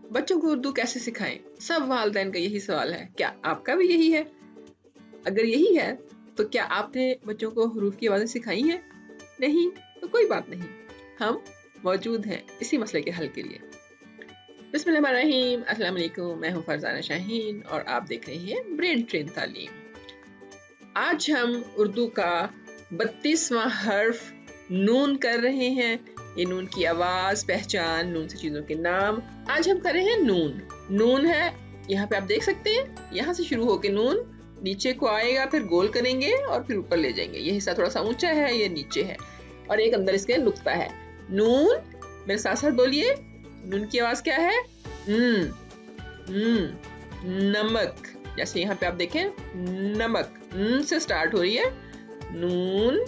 बच्चों को उर्दू कैसे सिखाएं? सब वालिदैन का यही सवाल है। क्या आपका भी यही है? अगर यही है तो क्या आपने बच्चों को हरूफ की आवाज़ें सिखाई हैं? नहीं तो कोई बात नहीं, हम मौजूद हैं इसी मसले के हल के लिए। बिस्मिल्लाहिर्रहमानिर्रहीम, अस्सलाम वालेकुम। मैं हूँ फरजाना शाहीन और आप देख रहे हैं ब्रेन ट्रेन तालीम। आज हम उर्दू का 32वां हर्फ नून कर रहे हैं। ये नून की आवाज़, पहचान, नून से चीज़ों के नाम। आज हम कर रहे हैं नून। नून है, यहाँ पे आप देख सकते हैं, यहाँ से शुरू होके नून नीचे को आएगा, फिर गोल करेंगे और फिर ऊपर ले जाएंगे। ये हिस्सा थोड़ा सा ऊंचा है, ये नीचे है और एक अंदर इसके नुक्ता है। नून, मेरे साथ साथ बोलिए। नून की आवाज़ क्या है? नमक। जैसे यहाँ पे आप देखें, नमक से स्टार्ट हो रही है। नून,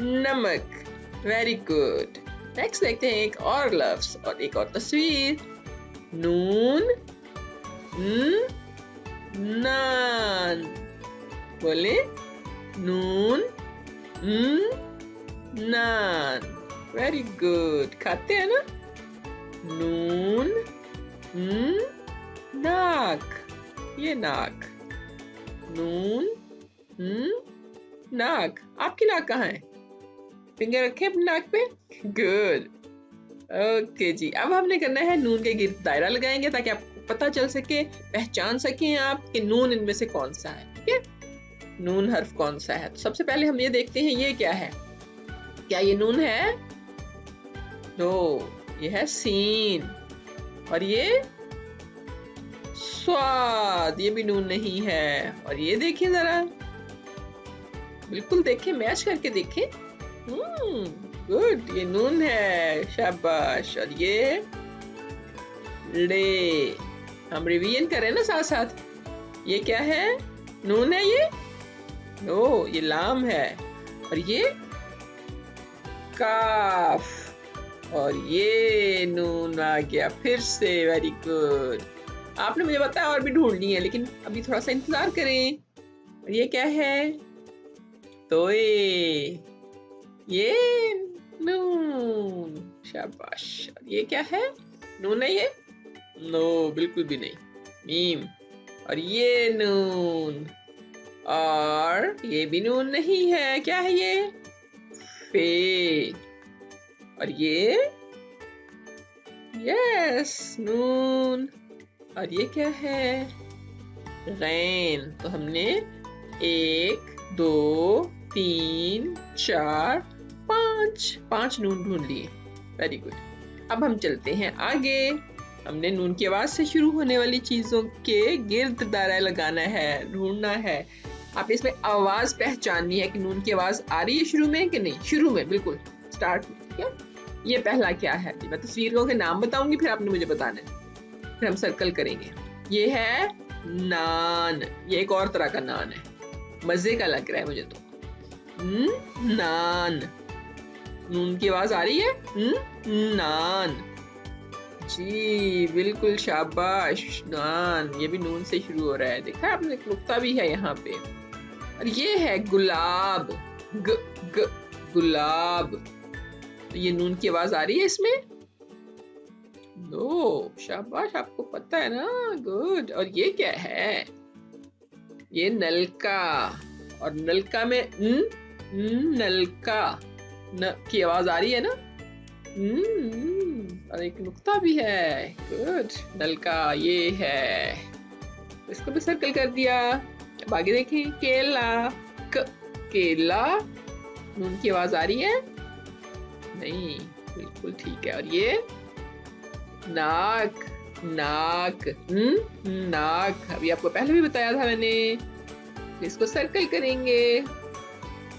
नमक। Very good. नेक्स्ट देखते हैं एक और लफ्ज और एक और तस्वीर। नून, नान। बोले, नून, नान। Very good. खाते हैं ना? नून, नाक। ये नाक। नून, नाक। आपकी नाक कहाँ है? फिंगर रखें अपनी नाक पे। गुड। ओके जी, अब हमने करना है नून के गिर्द दायरा लगाएंगे ताकि आपको पता चल सके, पहचान सकें आप कि नून इनमें से कौन सा है। ठीक है, नून हर्फ कौन सा है? तो सबसे पहले हम ये देखते हैं, ये क्या है? क्या ये नून है? नो, ये है सीन। और ये स्वाद, ये भी नून नहीं है। और ये देखिए जरा, बिल्कुल देखें, मैच करके देखें। गुड, ये नून है, शाबाश। और ये ले, हम रिवीजन करें ना साथ साथ। ये क्या है? नून है ये? नो, ये लाम है। और ये काफ। और ये नून आ गया फिर से। Very good. आपने मुझे बताया और भी ढूंढनी है, लेकिन अभी थोड़ा सा इंतजार करें। और ये क्या है? तोए। ये नून, शाबाश। और ये क्या है? नून है ये? नो, बिल्कुल भी नहीं। मीम। और ये नून। और ये भी नून नहीं है। क्या है ये? फे। और ये यस, नून। और ये क्या है? गैन। तो हमने 1, 2, 3, 4, 5 नून ढूंढ लिए। Very good. अब हम चलते हैं आगे। हमने नून की आवाज से शुरू होने वाली चीजों के गिर्द दायरा लगाना है, ढूंढना है। आप इसमें आवाज पहचाननी है कि नून की आवाज आ रही है शुरू में कि नहीं। शुरू में, बिल्कुल स्टार्ट में। ठीक है, ये पहला क्या है? मैं तस्वीरों के नाम बताऊंगी, फिर आपने मुझे बताना है, फिर हम सर्कल करेंगे। ये है नान। ये एक और तरह का नान है, मजे का लग रहा है मुझे तो। नान। नून की आवाज आ रही है? नान। जी बिल्कुल, शाबाश, नान। ये भी नून से शुरू हो रहा है, देखा आपने? नुक्ता भी है यहाँ पे। और ये है गुलाब। गुलाब। तो ये नून की आवाज आ रही है इसमें? नो, शाबाश, आपको पता है ना। गुड। और ये क्या है? ये नलका। और नलका में नलका, न की आवाज आ रही है ना? और एक नुक्ता भी है। गुड, नलका ये है। इसको भी सर्कल कर दिया। अब आगे देखें, केला। केला। नून की आवाज आ रही है? नहीं, बिल्कुल ठीक है। और ये नाक। नाक। नाक। अभी आपको पहले भी बताया था मैंने। इसको सर्कल करेंगे।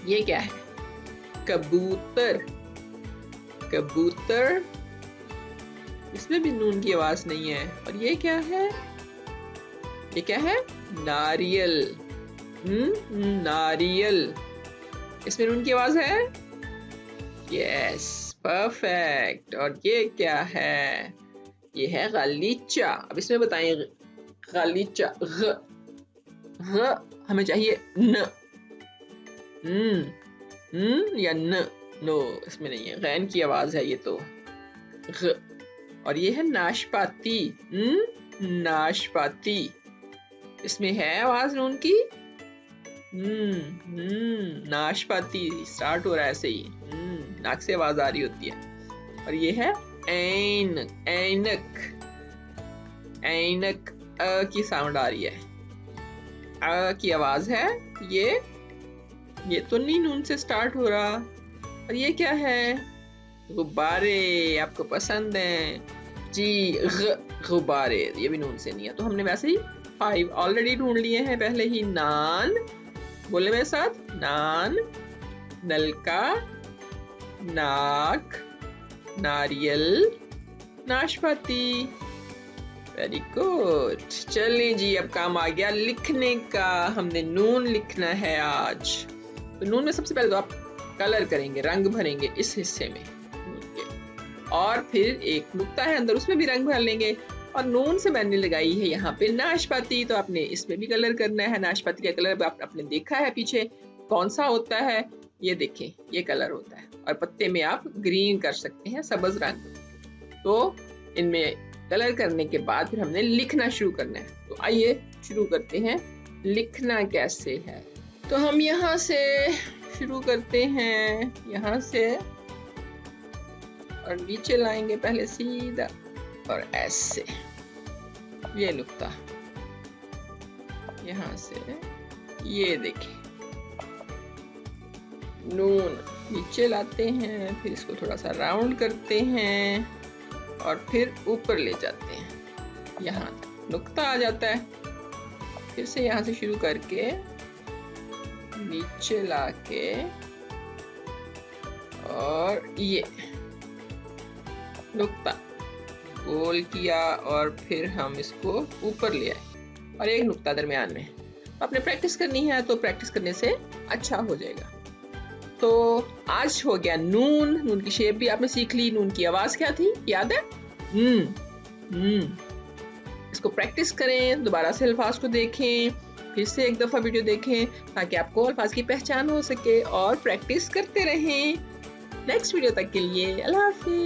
ये क्या है? कबूतर। कबूतर। इसमें भी नून की आवाज नहीं है। और ये क्या है? ये क्या है? नारियल। नारियल। इसमें नून की आवाज है? Yes, perfect. और ये क्या है? ये है गलीचा। अब इसमें बताएं, गलीचा। हमें चाहिए न। या न। नो, इसमें नहीं है, गैन की आवाज है ये तो। और ये है नाशपाती। नाशपाती। इसमें है आवाज नून की। नाशपाती स्टार्ट हो रहा है ऐसे ही। नाक से आवाज आ रही होती है। और ये है ऐन, ऐनक। ऐनक अ की साउंड आ रही है। अ की आवाज है। ये तो नहीं नून से स्टार्ट हो रहा। और ये क्या है? गुब्बारे। आपको पसंद हैं जी। गुब्बारे। ये भी नून से नहीं है। तो हमने वैसे ही 5 ऑलरेडी ढूंढ लिए हैं पहले ही। नान, बोले मेरे साथ, नान, नलका, नाक, नारियल, नाशपाती। Very good. चलें जी, अब काम आ गया लिखने का। हमने नून लिखना है आज। तो नून में सबसे पहले तो आप कलर करेंगे, रंग भरेंगे इस हिस्से में और फिर एक नुक्ता है अंदर, उसमें भी रंग भर लेंगे। और नून से मैंने लगाई है यहाँ पे नाशपाती, तो आपने इसमें भी कलर करना है। नाशपाती का कलर आपने देखा है पीछे कौन सा होता है, ये देखें, ये कलर होता है। और पत्ते में आप ग्रीन कर सकते हैं, सब्ज रंग। तो इनमें कलर करने के बाद फिर हमने लिखना शुरू करना है। तो आइए शुरू करते हैं। लिखना कैसे है? तो हम यहाँ से शुरू करते हैं, यहाँ से, और नीचे लाएंगे पहले सीधा और ऐसे। ये नुक्ता यहाँ से, ये देखिए नून नीचे लाते हैं, फिर इसको थोड़ा सा राउंड करते हैं और फिर ऊपर ले जाते हैं। यहाँ नुक्ता आ जाता है। फिर से यहाँ से शुरू करके नीचे लाके और ये नुक्ता गोल किया और फिर हम इसको ऊपर ले आए और एक नुक्ता दरमियान में। आपने प्रैक्टिस करनी है, तो प्रैक्टिस करने से अच्छा हो जाएगा। तो आज हो गया नून। नून की शेप भी आपने सीख ली। नून की आवाज क्या थी, याद है? इसको प्रैक्टिस करें, दोबारा से अल्फाज को देखें, फिर से एक दफा वीडियो देखें ताकि आपको अल्फाज की पहचान हो सके और प्रैक्टिस करते रहें। नेक्स्ट वीडियो तक के लिए अल्लाह हाफिज।